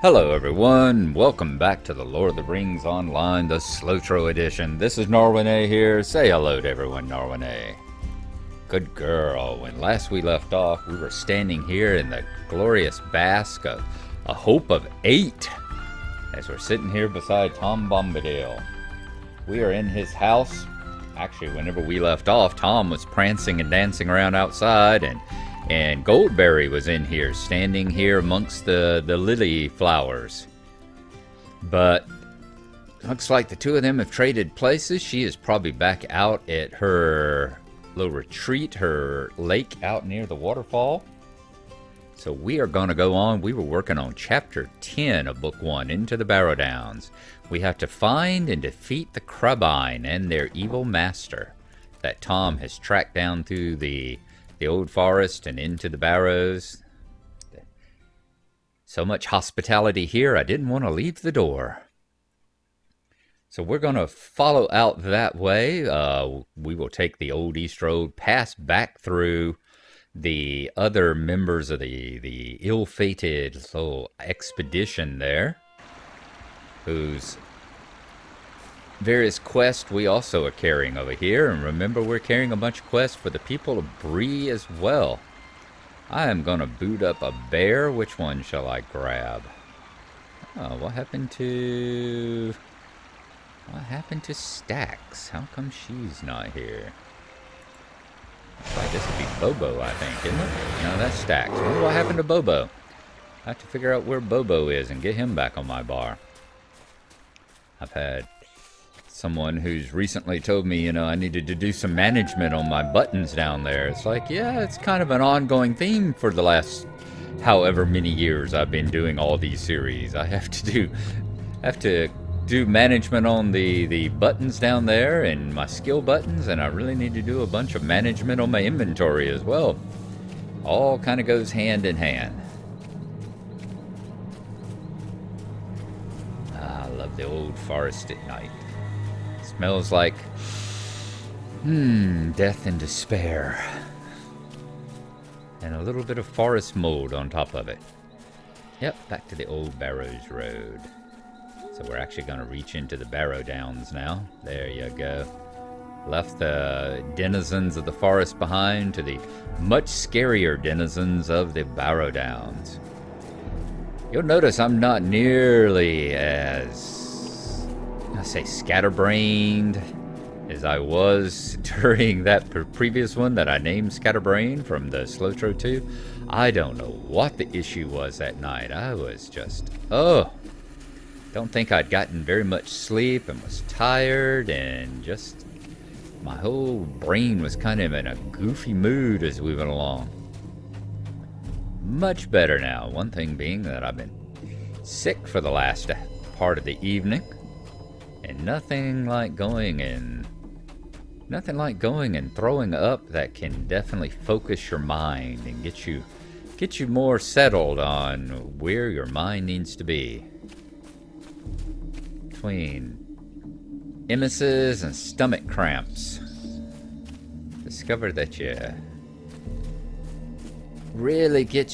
Hello everyone, welcome back to the Lord of the Rings Online, the SLOTRO edition. This is Norwene here. Say hello to everyone, Norwene. Good girl. When last we left off, we were standing here in the glorious bask of a hope of 8. As we're sitting here beside Tom Bombadil. We are in his house. Actually, whenever we left off, Tom was prancing and dancing around outside, and Goldberry was in here, standing here amongst the lily flowers. But looks like the two of them have traded places. She is probably back out at her little retreat, her lake out near the waterfall. So we are going to go on. We were working on Chapter 10 of Book 1, Into the Barrow Downs. We have to find and defeat the Crebain and their evil master that Tom has tracked down through the old forest and into the barrows. So much hospitality here, I didn't want to leave the door. So we're going to follow out that way. We will take the old East Road, pass back through the other members of the ill-fated little expedition there, whose various quests we also are carrying over here. And remember, we're carrying a bunch of quests for the people of Bree as well. I am going to boot up a bear. Which one shall I grab? Oh, what happened to Stax? How come she's not here? Looks like this would be Bobo, I think, isn't it? No, that's Stax. I wonder what happened to Bobo. I have to figure out where Bobo is and get him back on my bar. I've had someone who's recently told me, I needed to do some management on my buttons down there. It's like, yeah, it's kind of an ongoing theme for the last however many years I've been doing all these series. I have to do management on the buttons down there and my skill buttons, and I really need to do a bunch of management on my inventory as well. All kind of goes hand in hand. I love the old forest at night. Smells like, death and despair. And a little bit of forest mold on top of it. Yep, back to the old Barrows Road. So we're actually going to reach into the Barrow Downs now. There you go. Left the denizens of the forest behind to the much scarier denizens of the Barrow Downs. You'll notice I'm not nearly as, scatterbrained as I was during that previous one that I named Scatterbrain from the SLOTRO 2. I don't know what the issue was that night. I was just, don't think I'd gotten very much sleep and was tired, and just my whole brain was kind of in a goofy mood as we went along. Much better now. One thing being that I've been sick for the last part of the evening. And nothing like going and throwing up that can definitely focus your mind and get you more settled on where your mind needs to be. Between emesis and stomach cramps, discover that you really get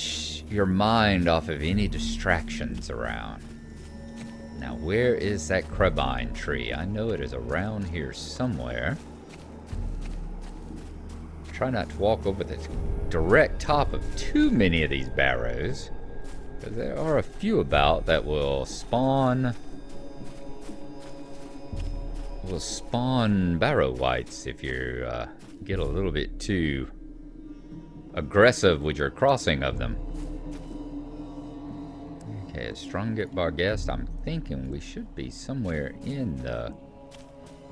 your mind off of any distractions around. Now, where is that Crebain tree? I know it is around here somewhere. Try not to walk over the direct top of too many of these barrows, because there are a few about that will spawn barrow wights if you get a little bit too aggressive with your crossing of them. Okay, Strongit Barghest, I'm thinking we should be somewhere in the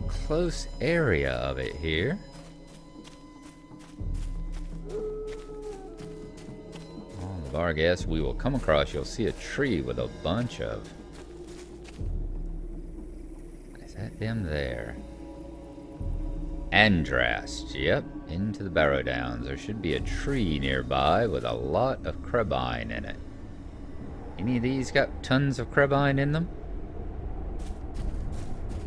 close area of it here. On the Barghest, we will come across, you'll see a tree with a bunch of that them there? Andrast, yep, into the Barrow Downs. There should be a tree nearby with a lot of Crebain in it. Any of these got tons of Crebain in them?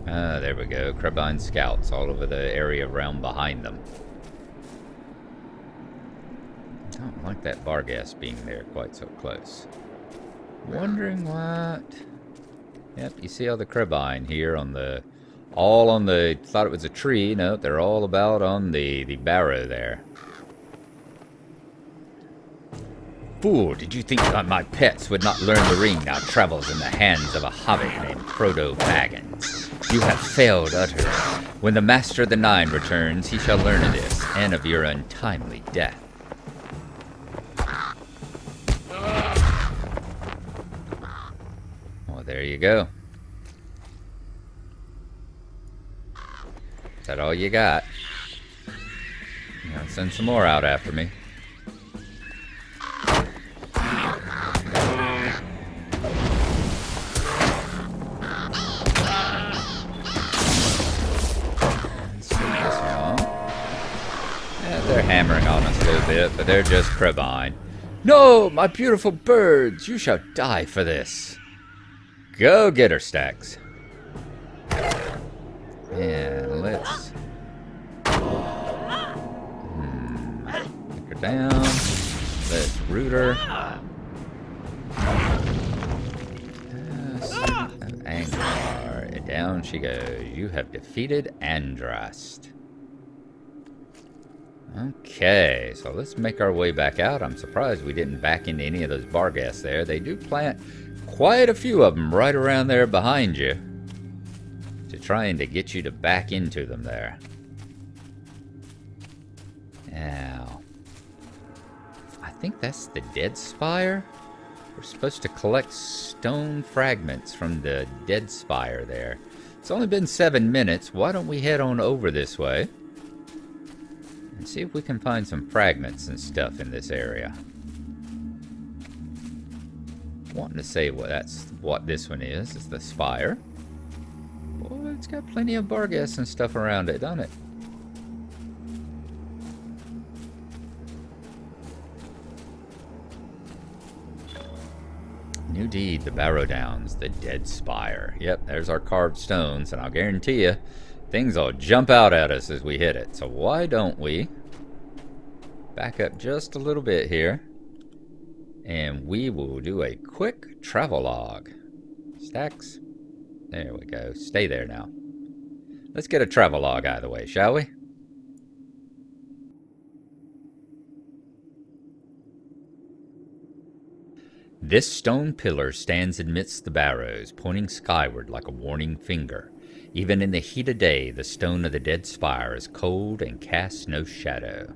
Ah, there we go. Crebain scouts all over the area around behind them. I don't like that Barghast being there quite so close. Wondering what... Yep, you see all the Crebain here on the... All on the... Thought it was a tree. No, they're all about on the barrow there. Fool, did you think that my pets would not learn the ring now travels in the hands of a hobbit named Frodo Baggins? You have failed utterly. When the Master of the Nine returns, he shall learn of this, and of your untimely death. Well, there you go. Is that all you got? You know, send some more out after me. They're hammering on us a little bit, but they're just Crebain. No, my beautiful birds, you shall die for this. Go get her, Stacks. And let's take her down. Let's root her. Angmar. Down she goes. You have defeated Andrast. Okay, so let's make our way back out. I'm surprised we didn't back into any of those Barghasts there. They do plant quite a few of them right around there behind you, to trying to get you to back into them there. Now, I think that's the Dead Spire. We're supposed to collect stone fragments from the Dead Spire there. It's only been 7 minutes. Why don't we head on over this way and see if we can find some fragments and stuff in this area. Wanting to say what this one is. It's the Spire. Boy, it's got plenty of Barghasts and stuff around it, doesn't it? New deed, the Barrow Downs, the Dead Spire. Yep, there's our carved stones, and I'll guarantee you, things will jump out at us as we hit it. So why don't we back up just a little bit here, and we will do a quick travelogue. Stacks. There we go. Stay there now. Let's get a travelogue out of the way, shall we? This stone pillar stands amidst the barrows, pointing skyward like a warning finger. Even in the heat of day, the stone of the Dead Spire is cold and casts no shadow.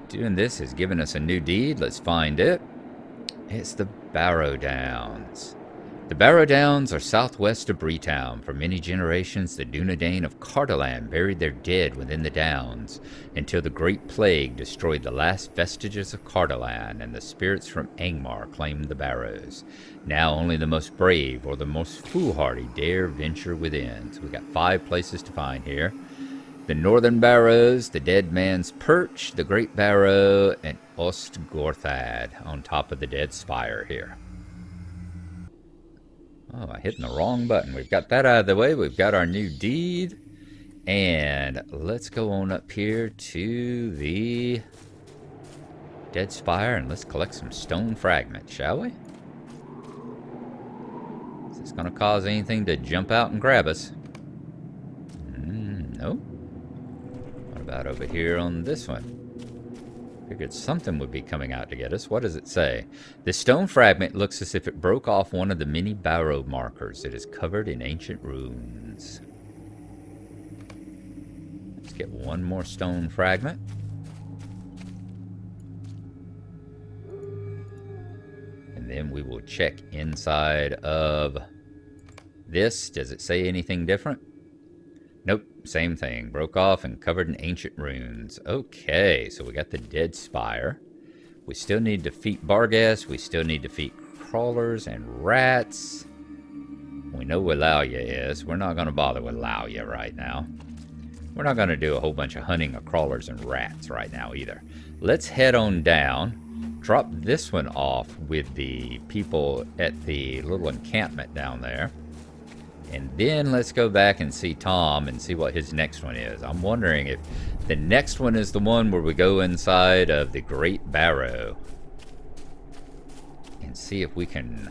Doing this has given us a new deed. Let's find it. It's the Barrow Downs. The Barrow Downs are southwest of Breetown. For many generations, the Dunedain of Cardolan buried their dead within the Downs until the Great Plague destroyed the last vestiges of Cardolan and the spirits from Angmar claimed the Barrows. Now only the most brave or the most foolhardy dare venture within. So we got 5 places to find here. The Northern Barrows, the Dead Man's Perch, the Great Barrow, and Ostgorthad on top of the Dead Spire here. Oh, I hit the wrong button. We've got that out of the way. We've got our new deed. And let's go on up here to the Dead Spire and let's collect some stone fragments, shall we? Is this going to cause anything to jump out and grab us? Nope. What about over here on this one? Figured something would be coming out to get us. What does it say? The stone fragment looks as if it broke off one of the many barrow markers. It is covered in ancient runes. Let's get one more stone fragment. And then we will check inside of this. Does it say anything different? Nope, same thing. Broke off and covered in ancient runes. Okay, so we got the Dead Spire. We still need to defeat Barghest. We still need to defeat crawlers and rats. We know where Lauya is. We're not going to bother with Lauya right now. We're not going to do a whole bunch of hunting of crawlers and rats right now either. Let's head on down. Drop this one off with the people at the little encampment down there. And then let's go back and see Tom and see what his next one is. I'm wondering if the next one is the one where we go inside of the Great Barrow. And see if we can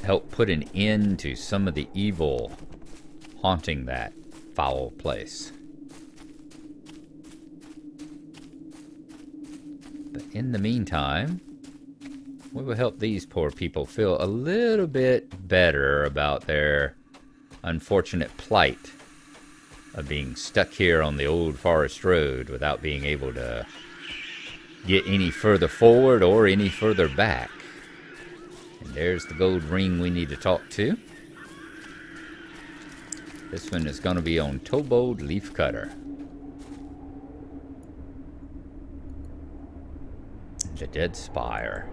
help put an end to some of the evil haunting that foul place. But in the meantime, we will help these poor people feel a little bit better about their unfortunate plight of being stuck here on the old forest road without being able to get any further forward or any further back. And there's the gold ring we need to talk to. This one is going to be on Tobold Leafcutter. The Dead Spire.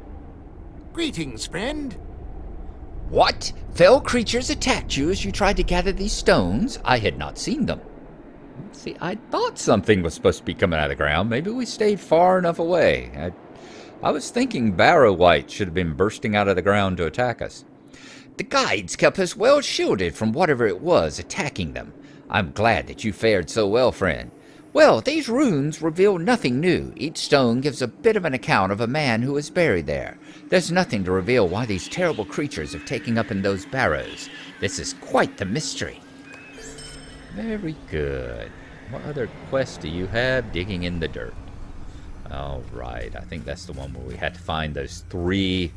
Greetings, friend. What? Fell creatures attacked you as you tried to gather these stones? I had not seen them. See, I thought something was supposed to be coming out of the ground. Maybe we stayed far enough away. I was thinking Barrow White should have been bursting out of the ground to attack us. The guides kept us well shielded from whatever it was attacking them. I'm glad that you fared so well, friend. Well, these runes reveal nothing new. Each stone gives a bit of an account of a man who was buried there. There's nothing to reveal why these terrible creatures have taken up in those barrows. This is quite the mystery. Very good. What other quests do you have? Digging in the dirt. All right, I think that's the one where we had to find those 3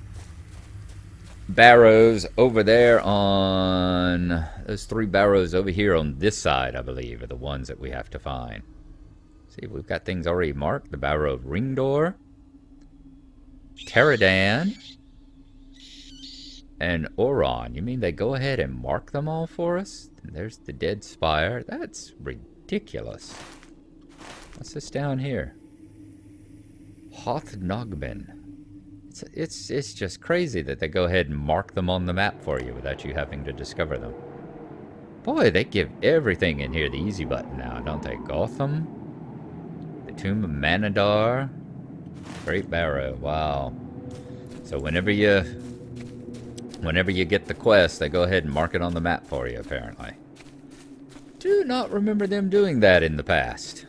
barrows over there on... Those 3 barrows over here on this side, I believe, are the ones that we have to find. See, we've got things already marked. The Barrow of Ringdor, Teradan, and Oron. You mean they go ahead and mark them all for us? And there's the Dead Spire. That's ridiculous. What's this down here? Hoth Nogbin. It's just crazy that they go ahead and mark them on the map for you without you having to discover them. Boy, they give everything in here the easy button now, don't they? Gotham, the Tomb of Manadar, Great Barrow. Wow. So whenever you get the quest, they go ahead and mark it on the map for you, apparently. Do not remember them doing that in the past.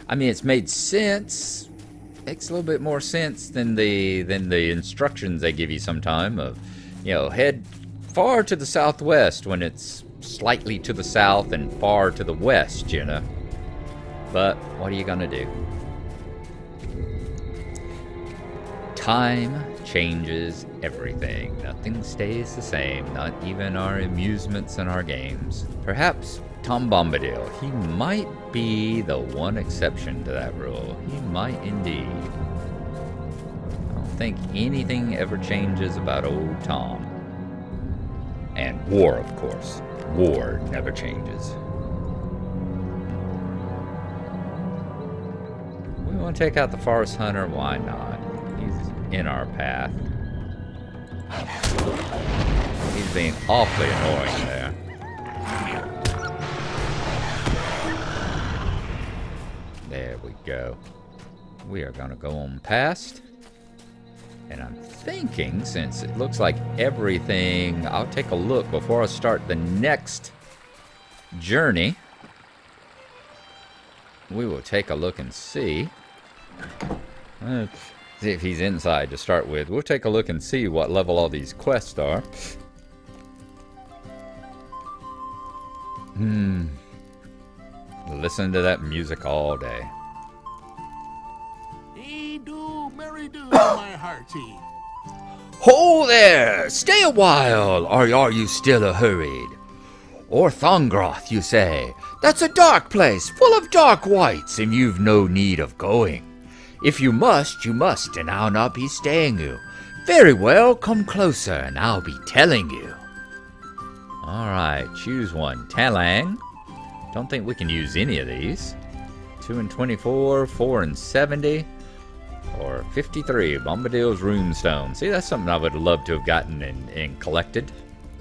I mean, it's made sense. Makes a little bit more sense than the instructions they give you sometime of, you know, head far to the southwest when it's slightly to the south and far to the west, you know. But what are you gonna do? Time changes everything. Nothing stays the same, not even our amusements and our games. Perhaps Tom Bombadil, he might be the one exception to that rule. He might indeed. I don't think anything ever changes about old Tom. And war, of course. War never changes. We want to take out the Forest Hunter? Why not? He's in our path. He's being awfully annoying there. There we go. We are going to go on past. And I'm thinking, since it looks like everything... I'll take a look before I start the next journey. We will take a look and see. Let's see if he's inside to start with. We'll take a look and see what level all these quests are. Listen to that music all day. Hey, do, merry do, my hearty. Ho there! Stay a while, or are you still a-hurried? Orthongroth, you say? That's a dark place, full of dark wights, and you've no need of going. If you must, and I'll not be staying you. Very well, come closer, and I'll be telling you. Alright, choose one. Talang. Don't think we can use any of these. 2 and 24, 4 and 70. Or 53, Bombadil's Runestone. See, that's something I would love to have gotten and collected.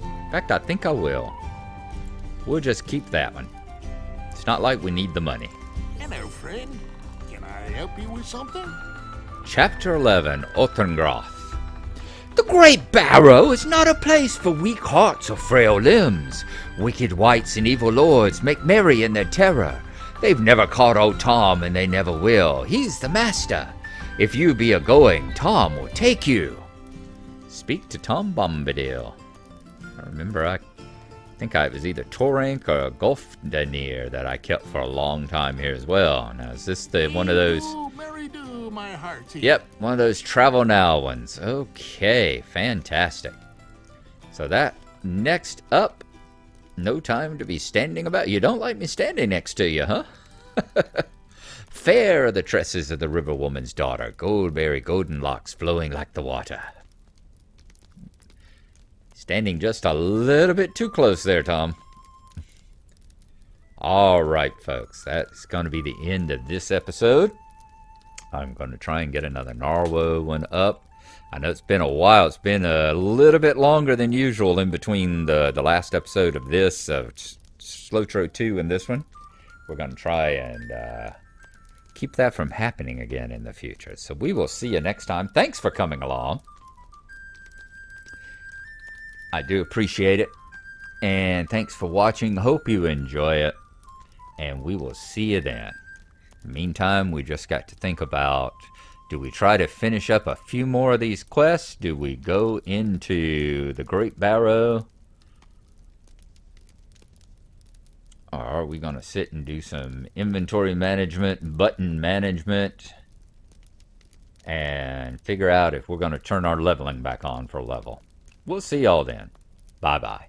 In fact, I think I will. We'll just keep that one. It's not like we need the money. Hello, friend. Can I help you with something? Chapter 11, Ottengroth. The Great Barrow is not a place for weak hearts or frail limbs. Wicked wights and evil lords make merry in their terror. They've never caught old Tom, and they never will. He's the master. If you be a-going, Tom will take you. Speak to Tom Bombadil. I remember, I think it was either Torrank or Golfdanir that I kept for a long time here as well. Now, is this one of those... Merry do, my hearty. Yep, one of those Travel Now ones. Okay, fantastic. So that, next up, no time to be standing about. You don't like me standing next to you, huh? Fair are the tresses of the river woman's daughter, goldberry golden locks flowing like the water. Standing just a little bit too close there, Tom. Alright, folks, that's going to be the end of this episode. I'm going to try and get another Gnarlo one up. I know it's been a while. It's been a little bit longer than usual in between the last episode of this, SLOTRO 2 and this one. We're going to try and keep that from happening again in the future. So we will see you next time. Thanks for coming along. I do appreciate it. And thanks for watching. Hope you enjoy it. And we will see you then. Meantime, we just got to think about, do we try to finish up a few more of these quests? Do we go into the Great Barrow? Or are we going to sit and do some inventory management, button management, and figure out if we're going to turn our leveling back on for level? We'll see y'all then. Bye-bye.